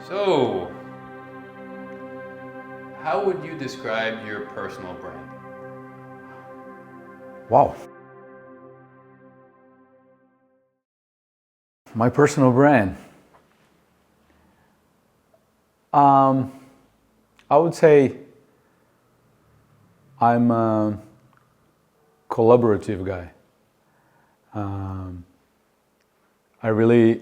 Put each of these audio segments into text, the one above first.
So, how would you describe your personal brand? Wow. My personal brand. I would say I'm a collaborative guy. I really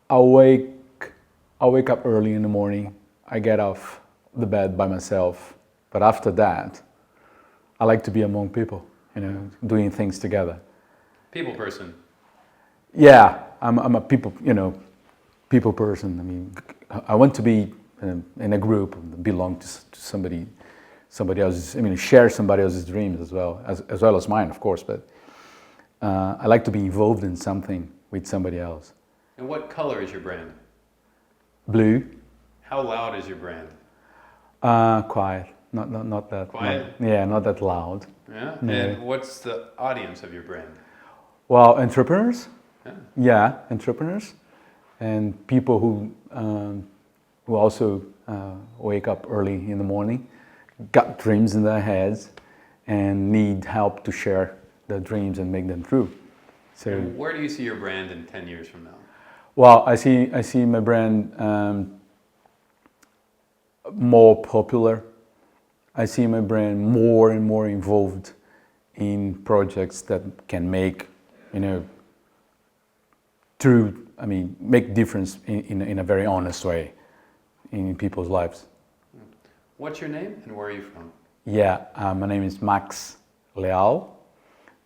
I wake up early in the morning. I get off the bed by myself, but after that, I like to be among people, doing things together. People person. Yeah, I'm a people person. I mean, I want to be in a group, belong to somebody else's. I mean, share somebody else's dreams as well as mine, of course. But I like to be involved in something with somebody else. And what color is your brand? Blue. How loud is your brand? Quiet. Not that. Quiet? Not that loud. Yeah. No. And what's the audience of your brand? Well, entrepreneurs. Yeah. Entrepreneurs, and people who also wake up early in the morning, got dreams in their heads, and need help to share their dreams and make them true. So, and where do you see your brand in 10 years from now? Well, I see my brand more popular. I see my brand more and more involved in projects that can make, make difference in a very honest way in people's lives. What's your name and where are you from? Yeah, my name is Max Leal.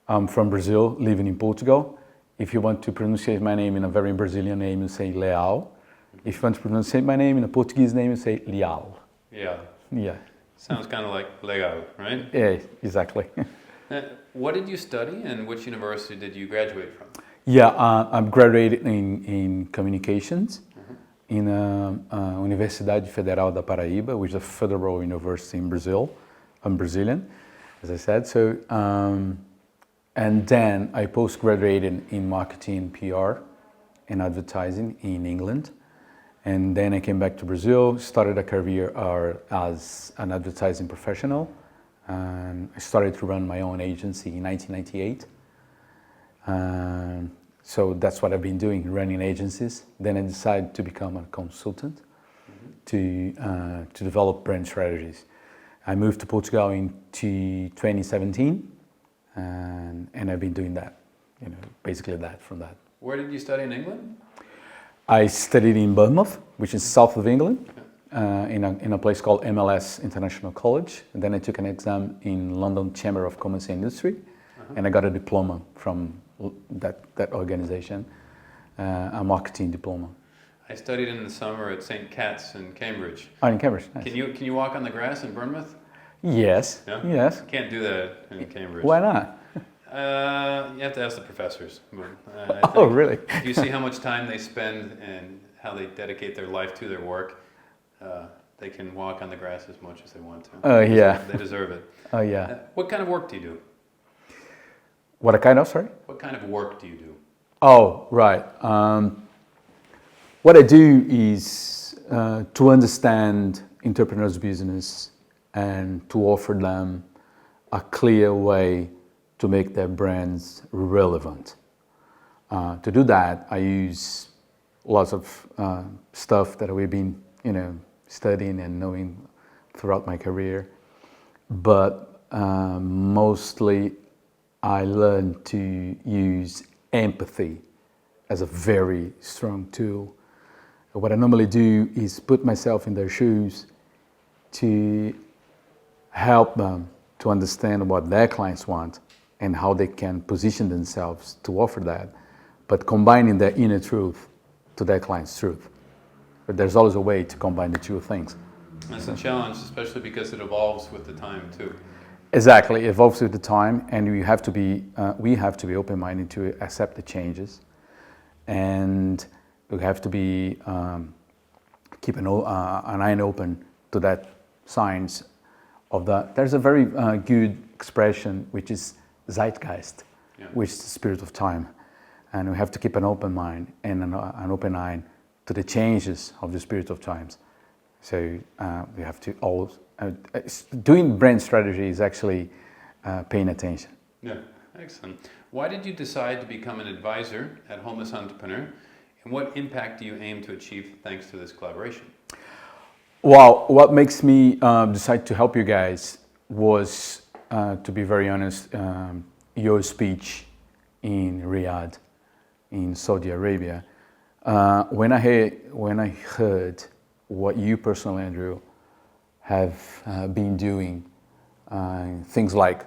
I'm from Brazil, living in Portugal. If you want to pronounce my name in a very Brazilian name, you say Leal. If you want to pronounce my name in a Portuguese name, you say Leal. Yeah. Yeah. Sounds kind of like legal, right? Yeah, exactly. What did you study and which university did you graduate from? Yeah, I'm graduated in communications in Universidade Federal da Paraíba, which is a federal university in Brazil. I'm Brazilian, as I said. So, and then I post-graduated in marketing, PR, and advertising in England. And then I came back to Brazil, started a career as an advertising professional. And I started to run my own agency in 1998. So that's what I've been doing, running agencies. Then I decided to become a consultant to develop brand strategies. I moved to Portugal in 2017, and I've been doing that, basically that from that. Where did you study in England? I studied in Bournemouth, which is south of England, in a place called MLS International College. And then I took an exam in London Chamber of Commerce and Industry, and I got a diploma from that organization, a marketing diploma. I studied in the summer at St. Cat's in Cambridge. Oh, in Cambridge. Nice. Can you walk on the grass in Bournemouth? Yes. Yeah? Yes. Can't do that in Cambridge. Why not? You have to ask the professors. Oh, really? If you see how much time they spend and how they dedicate their life to their work, they can walk on the grass as much as they want to. Oh, yeah. They deserve it. Oh, yeah. What kind of work do you do? What kind of, sorry? What kind of work do you do? Oh, right. What I do is to understand entrepreneurs' business and to offer them a clear way to make their brands relevant. To do that, I use lots of stuff that we've been, studying and knowing throughout my career. But mostly, I learned to use empathy as a very strong tool. What I normally do is put myself in their shoes to help them to understand what their clients want and how they can position themselves to offer that, but combining their inner truth to their client's truth. But there's always a way to combine the two things. That's a challenge, especially because it evolves with the time too. Exactly, it evolves with the time, and we have to be open-minded to accept the changes, and we have to be keep an eye open to that signs of that. There's a very good expression which is zeitgeist, which is the spirit of time. and we have to keep an open mind and an open eye to the changes of the spirit of times. So we have to always, doing brand strategy is actually paying attention. Yeah, excellent. Why did you decide to become an advisor at Homeless Entrepreneur, and what impact do you aim to achieve thanks to this collaboration? Well, what makes me decide to help you guys was, to be very honest, your speech in Riyadh, in Saudi Arabia. When I heard what you personally, Andrew, have been doing, things like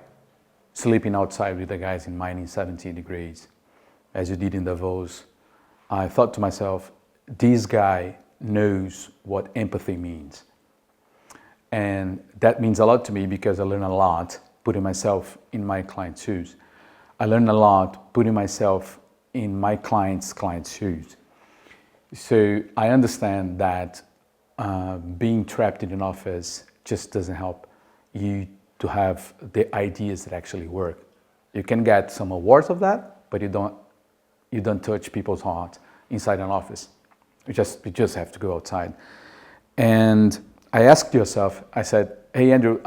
sleeping outside with the guys in minus 70 degrees, as you did in Davos, I thought to myself, this guy knows what empathy means. And that means a lot to me because I learn a lot putting myself in my client's shoes. I learn a lot putting myself in my client's shoes. So I understand that being trapped in an office just doesn't help you to have the ideas that actually work. You can get some awards of that, but you don't touch people's hearts inside an office. You just have to go outside. And I asked yourself, I said, hey Andrew,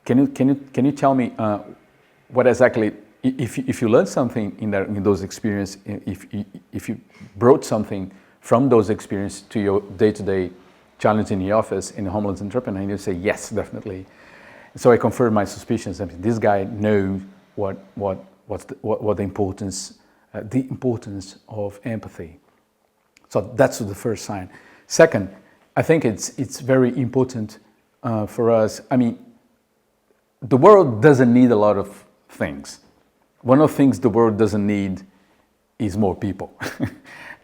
can you tell me what exactly, if you learned something in those experiences, if you brought something from those experiences to your day-to-day challenge in the office in the Homeless Entrepreneur, and you say yes, definitely. So I confirmed my suspicions. I mean, this guy knows what the importance of empathy. So that's the first sign. Second, I think it's very important for us. I mean, the world doesn't need a lot of things. One of the things the world doesn't need is more people.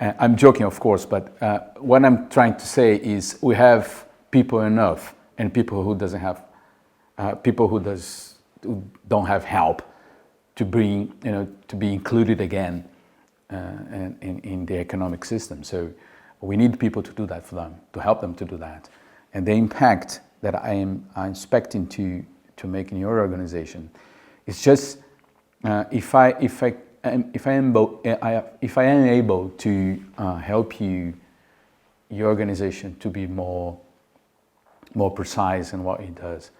I'm joking, of course, but what I'm trying to say is we have people enough, and people who doesn't have, who don't have help to bring, to be included again in the economic system. So we need people to do that for them, to help them to do that. And the impact that I'm expecting to make in your organization is just if I am able to help your organization to be more precise in what it does,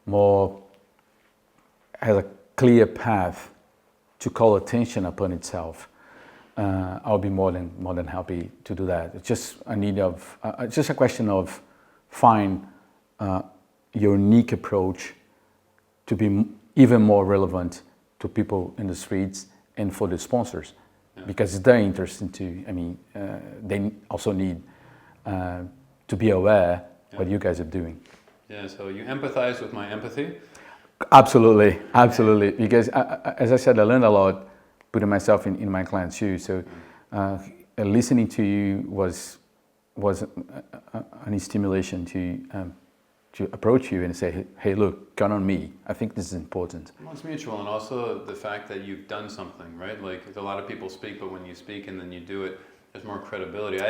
more has a clear path to call attention upon itself, I'll be more than happy to do that. It's just just a question of find your unique approach to be even more relevant to people in the streets and for the sponsors, because they're interested too. I mean, they also need to be aware what you guys are doing. Yeah, so you empathize with my empathy? Absolutely, absolutely. Because as I said, I learned a lot putting myself in my client's shoes. So listening to you was an stimulation to approach you and say, hey, look, count on me. I think this is important. Well, it's mutual, and also the fact that you've done something, right? Like a lot of people speak, but when you speak and then you do it, there's more credibility.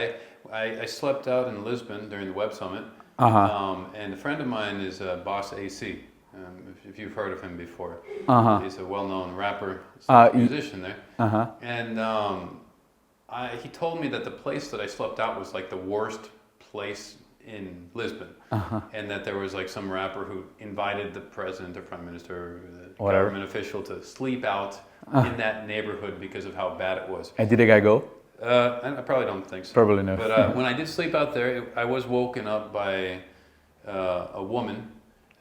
I slept out in Lisbon during the Web Summit, and a friend of mine is Boss AC. If you've heard of him before, he's a well-known rapper, musician there, and he told me that the place that I slept out was like the worst place in Lisbon, and that there was like some rapper who invited the president or prime minister or the government official to sleep out in that neighborhood because of how bad it was. And did the guy go? I probably don't think so. Probably no. But when I did sleep out there, I was woken up by a woman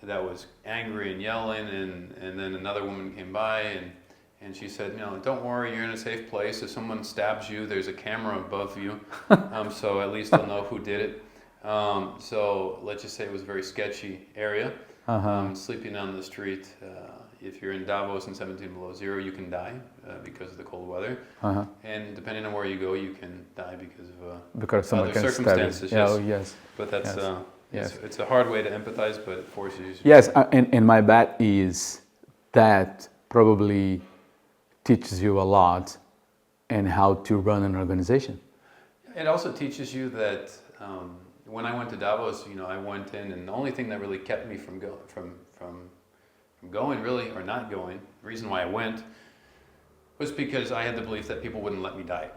that was angry and yelling, and then another woman came by and she said, don't worry, you're in a safe place. If someone stabs you, there's a camera above you, so at least they'll know who did it. So let's just say it was a very sketchy area. Sleeping on the street, if you're in Davos and 17 below zero, you can die because of the cold weather. And depending on where you go, you can die because of other circumstances. Yes. But that's it's a hard way to empathize, but it forces you. Yes, and my bet is that probably teaches you a lot in how to run an organization. It also teaches you that when I went to Davos, I went in, and the only thing that really kept me from going, really, or not going, the reason why I went was because I had the belief that people wouldn't let me die.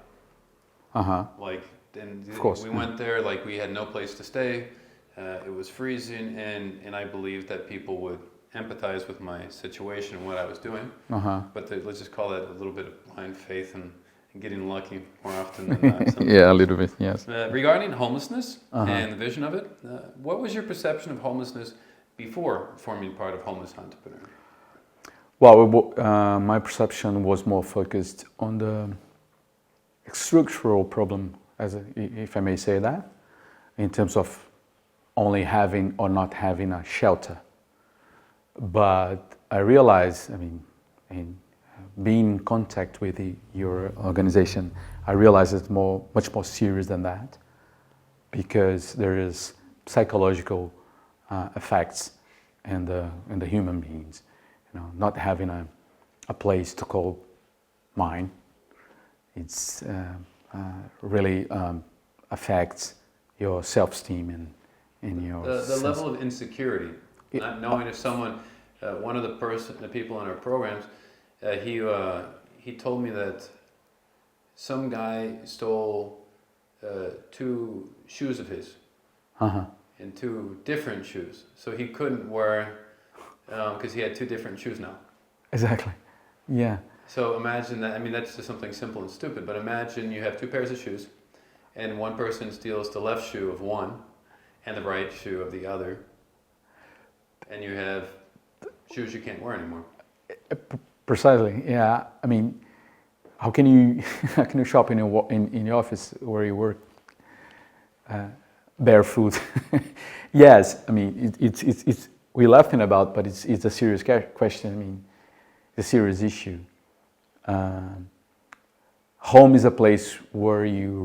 Like, and Of course. we went there, like we had no place to stay. It was freezing, and I believed that people would empathize with my situation and what I was doing. But let's just call that a little bit of blind faith and getting lucky more often than not. Yeah, a little bit, yes. Regarding homelessness and the vision of it, what was your perception of homelessness before forming part of Homeless Entrepreneur? Well, my perception was more focused on the structural problem, if I may say that, in terms of only having or not having a shelter. But I realized, I mean, in being in contact with your organization, I realized it's much more serious than that, because there is psychological effects in the human beings. You know, not having a place to call mine, it's really affects your self-esteem and your the level of insecurity, not knowing if someone, one of the people in our programs, he told me that some guy stole 2 shoes of his, and 2 different shoes, so he couldn't wear, because he had 2 different shoes now. Exactly, yeah. So imagine that. I mean, that's just something simple and stupid, but imagine you have 2 pairs of shoes, and one person steals the left shoe of one and the right shoe of the other, and you have shoes you can't wear anymore. Precisely, yeah. I mean, how can you shop in your office where you work barefoot? Yes, I mean it's we're laughing about, but it's a serious question. I mean, it's a serious issue. Home is a place where you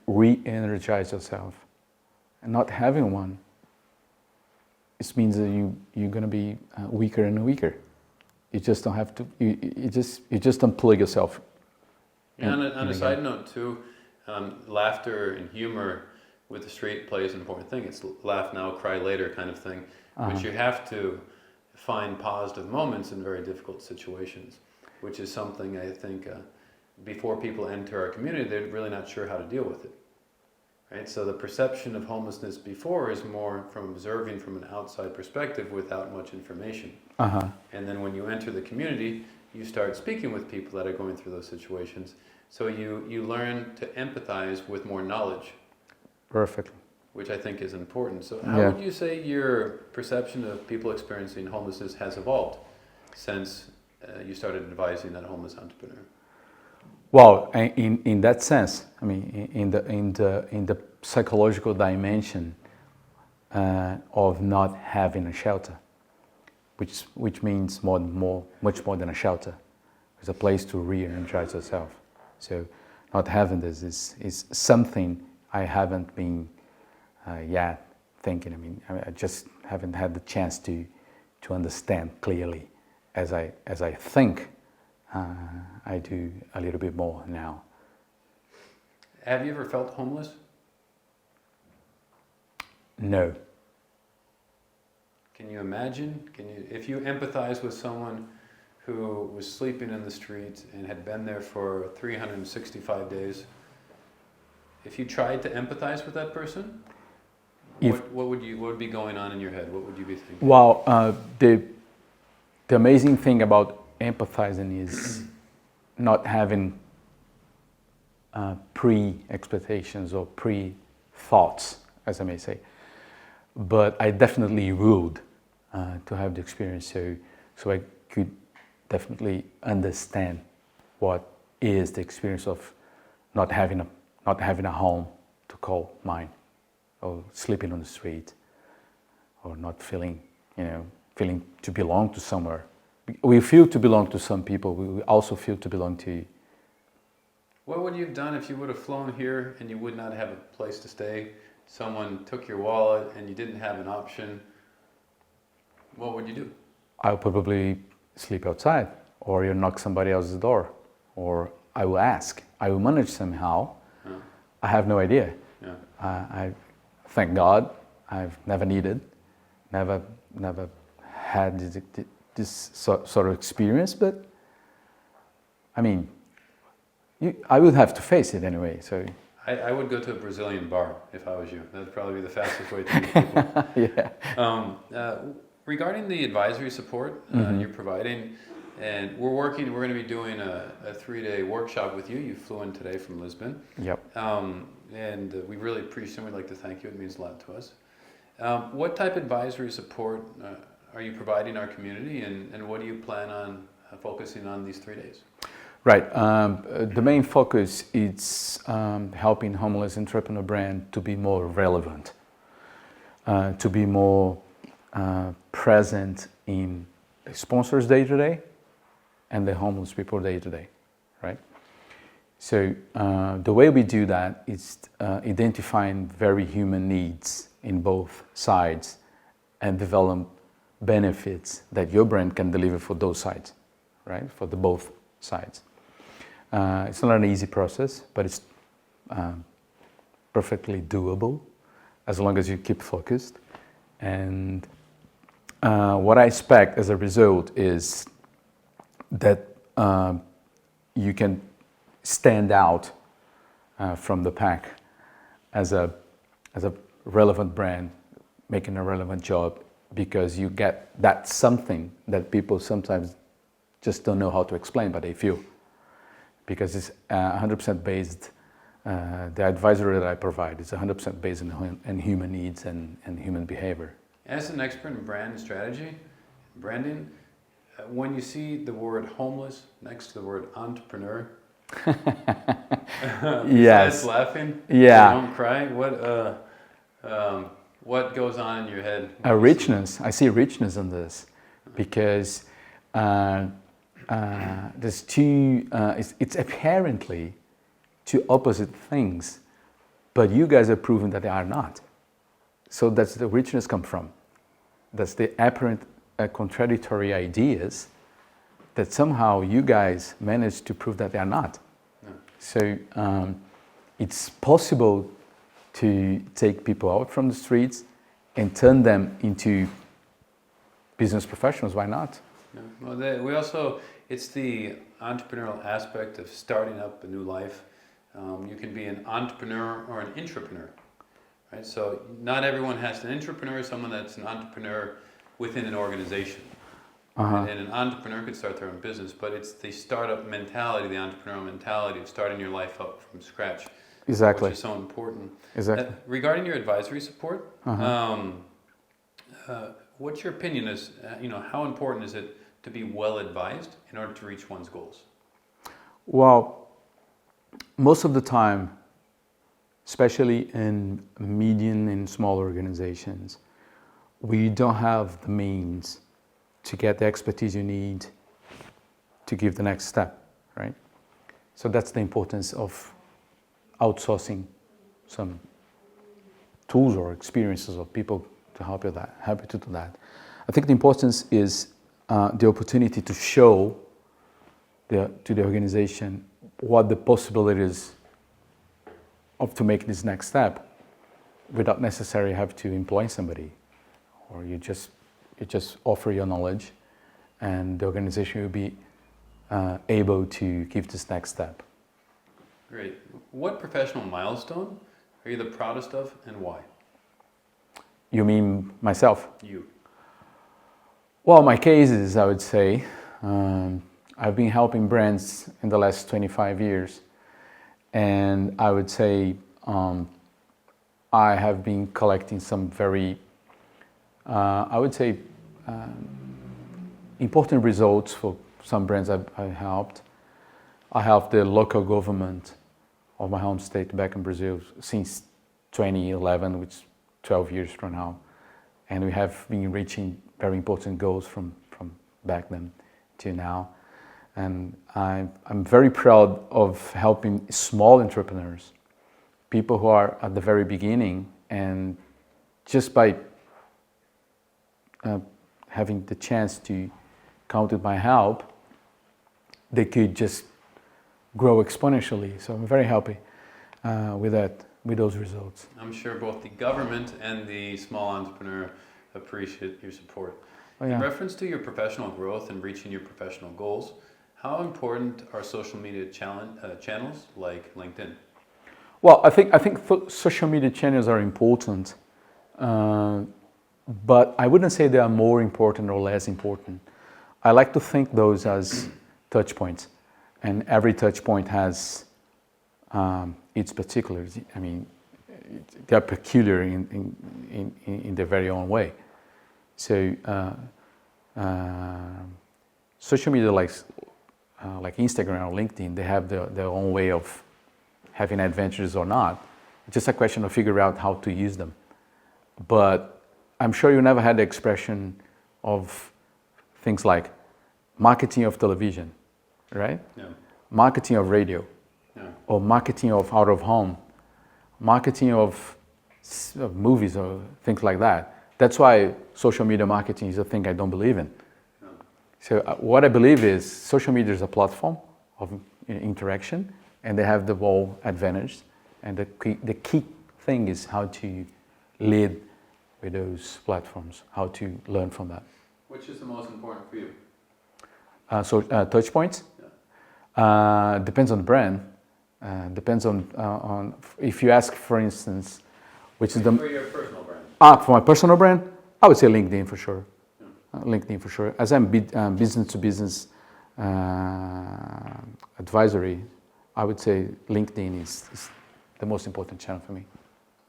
re-energize yourself, and not having one, it means that you're going to be weaker and weaker. You just don't have to. You just unplug yourself. Yeah, on a side note too, laughter and humor with the street plays an important thing. It's laugh now, cry later kind of thing. But you have to find positive moments in very difficult situations, which is something I think before people enter our community, they're really not sure how to deal with it. Right? So the perception of homelessness before is more from observing from an outside perspective without much information. And then when you enter the community, you start speaking with people that are going through those situations. So you learn to empathize with more knowledge. Perfectly. Which I think is important. So how would you say your perception of people experiencing homelessness has evolved since you started advising that homeless entrepreneur? Well, in that sense, I mean, in the psychological dimension of not having a shelter, which means much more than a shelter. It's a place to re-energize yourself. So not having this is something I haven't been yet thinking. I mean, I just haven't had the chance to understand clearly as I think I do a little bit more now. Have you ever felt homeless? No. Can you imagine? If you empathize with someone who was sleeping in the street and had been there for 365 days, if you tried to empathize with that person, what would be going on in your head? What would you be thinking? Well, the amazing thing about empathizing is not having pre-expectations or pre-thoughts, as I may say. But I definitely would to have the experience, so I could definitely understand what is the experience of not having a home to call mine, or sleeping on the street, or not feeling to belong to somewhere. We feel to belong to some people. We also feel to belong to. What would you have done if you would have flown here and you would not have a place to stay? Someone took your wallet and you didn't have an option. What would you do? I would probably sleep outside, or you knock somebody else's door, or I will ask. I will manage somehow. Yeah. I have no idea. Yeah. I thank God I've never had this sort of experience, but I mean, I would have to face it anyway. So I would go to a Brazilian bar if I was you. That'd probably be the fastest way to meet people. yeah. Regarding the advisory support you're providing, and we're going to be doing a 3-day workshop with you. You flew in today from Lisbon. Yep. And we really appreciate it. We'd like to thank you. It means a lot to us. What type of advisory support are you providing our community, and what do you plan on focusing on these 3 days? Right. The main focus is helping homeless entrepreneur brand to be more relevant, to be more present in sponsors day to day and the homeless people day to day, right? So the way we do that is identifying very human needs in both sides and develop benefits that your brand can deliver for those sides, right? For the both sides. It's not an easy process, but it's perfectly doable as long as you keep focused. And what I expect as a result is that you can stand out from the pack as a relevant brand, making a relevant job, because you get that something that people sometimes just don't know how to explain, but they feel. Because it's 100% based, the advisory that I provide is 100% based on human needs and human behavior. As an expert in brand strategy, branding, when you see the word homeless next to the word entrepreneur, yes, laughing, yeah, don't cry. What goes on in your head? A richness. I see richness in this because there's two. It's apparently two opposite things, but you guys are proving that they are not. So that's the richness come from. That's the apparent contradictory ideas that somehow you guys managed to prove that they are not. No. So it's possible to take people out from the streets and turn them into business professionals. Why not? Yeah. Well, we also, it's the entrepreneurial aspect of starting up a new life. You can be an entrepreneur or an intrapreneur. Right? So not everyone has an intrapreneur, someone that's an entrepreneur within an organization. And an entrepreneur could start their own business, but it's the startup mentality, the entrepreneurial mentality of starting your life up from scratch. Exactly. Which is so important. Exactly. Regarding your advisory support, what's your opinion is, how important is it to be well advised in order to reach one's goals? Well, most of the time, especially in medium and small organizations, we don't have the means to get the expertise you need to give the next step, right? So that's the importance of outsourcing some tools or experiences of people to help you to do that. I think the importance is the opportunity to show to the organization what the possibilities of to make this next step without necessarily have to employ somebody, or you just offer your knowledge and the organization will be able to give this next step. Great. What professional milestone are you the proudest of and why? You mean myself? You. Well, my case is, I would say, I've been helping brands in the last 25 years. And I would say I have been collecting some very, important results for some brands I helped. I helped the local government of my home state back in Brazil since 2011, which is 12 years from now. And we have been reaching very important goals from back then to now. And I'm very proud of helping small entrepreneurs, people who are at the very beginning, and just by having the chance to count with my help, they could just grow exponentially. So I'm very happy with those results. I'm sure both the government and the small entrepreneur appreciate your support. Oh, yeah. In reference to your professional growth and reaching your professional goals, How important are social media channels like LinkedIn? Well, I think social media channels are important, but I wouldn't say they are more important or less important. I like to think those as touch points, and every touch point has its particulars. I mean, they are peculiar in their very own way. So social media like Instagram or LinkedIn, they have their own way of having adventures or not. It's just a question of figuring out how to use them. But I'm sure you never had the expression of things like marketing of television, right? Yeah. Marketing of radio, or marketing of out of home, marketing of movies or things like that. That's why social media marketing is a thing I don't believe in. Yeah. So what I believe is social media is a platform of interaction, and they have the whole advantage. And the key thing is how to lead with those platforms, how to learn from that. Which is the most important for you? Touch points? Yeah. Depends on the brand. Depends on if you ask, for instance, which is the... For your personal brand? For my personal brand, I would say LinkedIn for sure. Yeah. LinkedIn for sure. As I'm business to business advisory, I would say LinkedIn is the most important channel for me.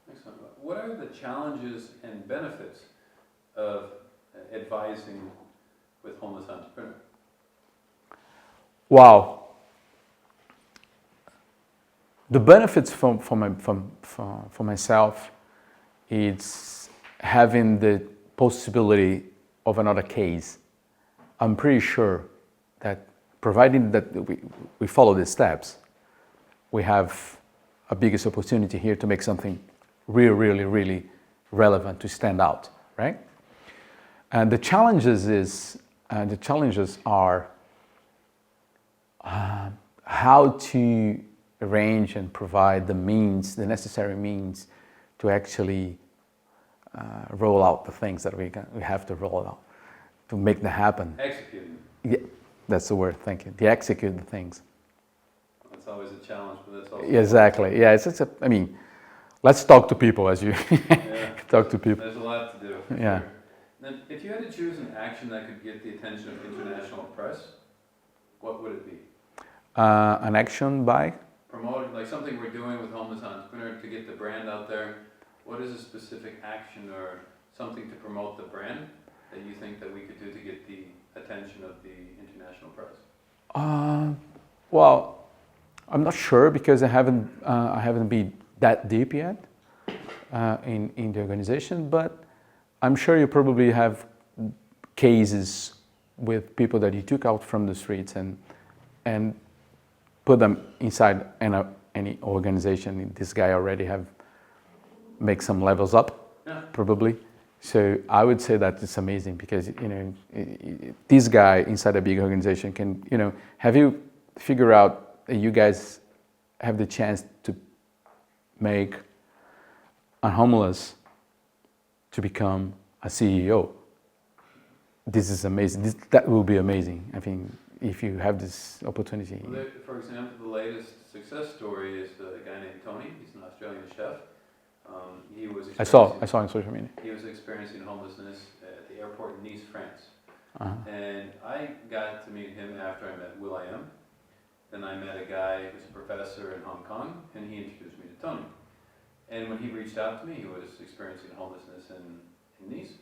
Excellent. What are the challenges and benefits of advising with homeless entrepreneurs? Wow. The benefits for myself is having the possibility of another case. I'm pretty sure that providing that we follow the steps, we have a biggest opportunity here to make something really relevant, to stand out, right? And the challenges are how to arrange and provide the necessary means to actually roll out the things that we have to roll out, to make them happen. Executing. Yeah, that's the word, thank you. To execute the things. That's always a challenge, but that's also... Exactly, yeah, I mean, let's talk to people as you talk to people. There's a lot to do. Yeah. Sure. Then, if you had to choose an action that could get the attention of international press, what would it be? An action by? Promoting, like something we're doing with Homeless Entrepreneur to get the brand out there. What is a specific action or something to promote the brand that you think that we could do to get the attention of the international press? Well, I'm not sure because I haven't been that deep yet in the organization, but I'm sure you probably have cases with people that you took out from the streets and put them inside any organization. This guy already make some levels up, yeah. Probably. So I would say that it's amazing because this guy inside a big organization can have you figure out that you guys have the chance to make a homeless to become a CEO. This is amazing. That will be amazing. I think if you have this opportunity. Well, for example, the latest success story is a guy named Tony. He's an Australian chef. I saw on social media. He was experiencing homelessness at the airport in Nice, France. Uh-huh. And I got to meet him after I met Will.i.am. Then I met a guy who's a professor in Hong Kong, and he introduced me to Tony. And when he reached out to me, he was experiencing homelessness in Nice.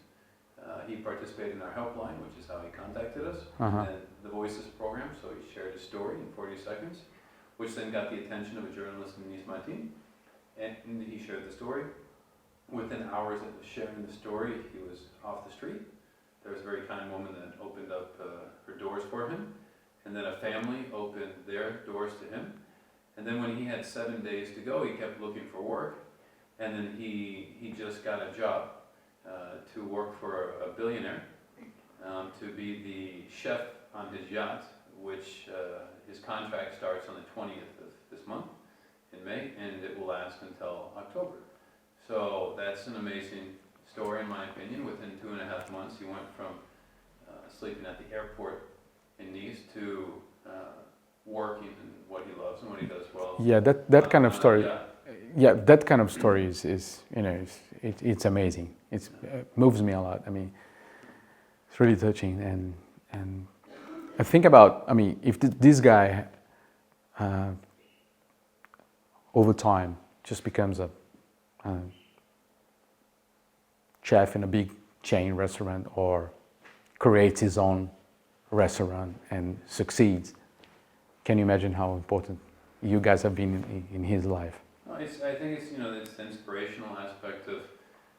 He participated in our helpline, which is how he contacted us, uh-huh. and the Voices program, so he shared his story in 40 seconds, which then got the attention of a journalist in Nice, my team, and he shared the story. Within hours of sharing the story, he was off the street. There was a very kind woman that opened up her doors for him, and then a family opened their doors to him, and then when he had 7 days to go, he kept looking for work, and then he just got a job to work for a billionaire, to be the chef on his yacht, which his contract starts on the 20th of this month in May, and it will last until October. So that's an amazing story in my opinion. Within 2.5 months, he went from sleeping at the airport in Nice to work and what he loves and what he does well. Yeah, that kind of story. Yeah. Yeah, that kind of story is you know, it's amazing. It moves me a lot. I mean, it's really touching, and I think about, I mean, if this guy over time just becomes a chef in a big chain restaurant or creates his own restaurant and succeeds, can you imagine how important you guys have been in his life? Well, I think it's, you know, it's the inspirational aspect of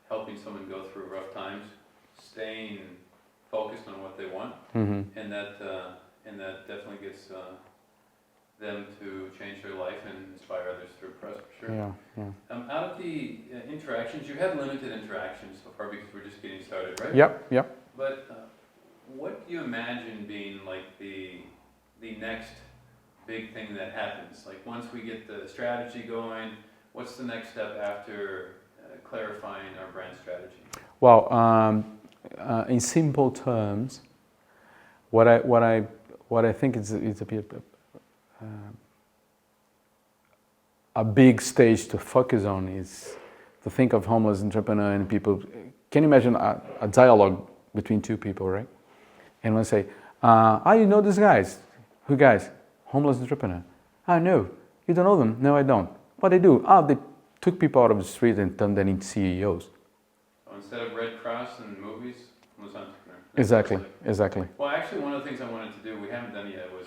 helping someone go through rough times, staying focused on what they want, and that definitely gets them to change their life and inspire others through press, for sure. Yeah. Out of the interactions, you had limited interactions so far because we're just getting started, right? Yep. But what do you imagine being like the next big thing that happens? Like once we get the strategy going, what's the next step after clarifying our brand strategy? Well, in simple terms, what I think is a bit a big stage to focus on is to think of homeless entrepreneur and people. Can you imagine a dialogue between two people, right? And one say, you know these guys? Who guys? Homeless entrepreneur. No, you don't know them? No, I don't. What they do? They took people out of the street and turned them into CEOs. So instead of Red Cross and movies, homeless entrepreneur. Exactly. Well, actually, one of the things I wanted to do, we haven't done yet, was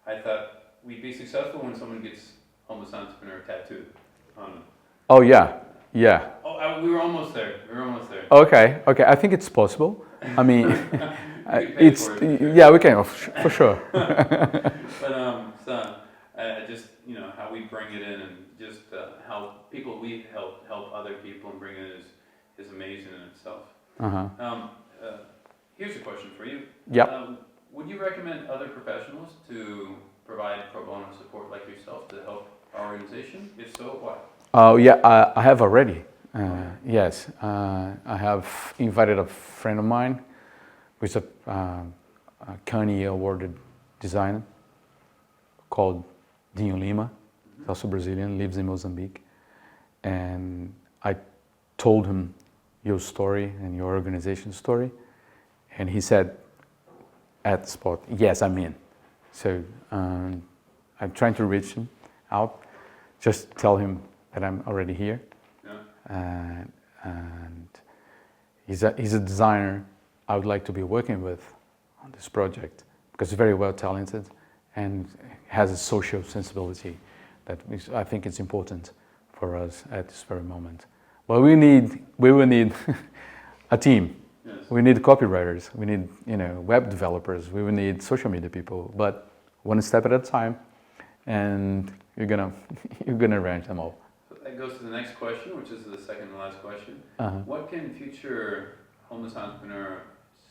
I thought we'd be successful when someone gets homeless entrepreneur tattooed on them. Oh yeah. We were almost there. Okay. I think it's possible. I mean, it's we can for sure. But just, you know, how we bring it in and just how people we help other people and bring it is amazing in itself. Here's a question for you. Yep. Would you recommend other professionals to provide pro bono support like yourself to help our organization? If so, why? Oh yeah, I have already. Yes, I have invited a friend of mine, who's a Canon awarded designer called Dinho Lima. He's also Brazilian, lives in Mozambique, and I told him your story and your organization story, and he said at the spot, yes, I'm in. So I'm trying to reach him out, just tell him that I'm already here. And he's a designer I would like to be working with on this project because he's very well talented and has a social sensibility that I think is important for us at this very moment. But we will need a team. Yes. We need copywriters. We need web developers. We will need social media people. But one step at a time, and you're gonna arrange them all. That goes to the next question, which is the second to last question. What can future homeless entrepreneur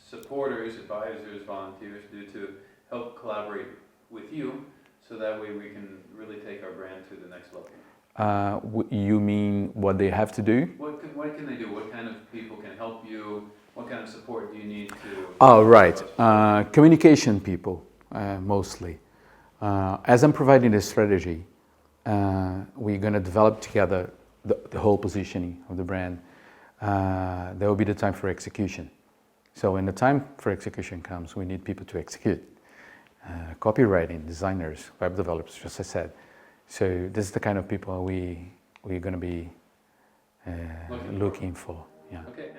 supporters, advisors, volunteers do to help collaborate with you so that way we can really take our brand to the next level? You mean what they have to do? What can they do? What kind of people can help you? What kind of support do you need to? Oh, right. Communication people, mostly. As I'm providing the strategy, we're going to develop together the whole positioning of the brand. There will be the time for execution. So when the time for execution comes, we need people to execute. Copywriting, designers, web developers, just as I said. So this is the kind of people we're going to be looking for. Yeah. Okay.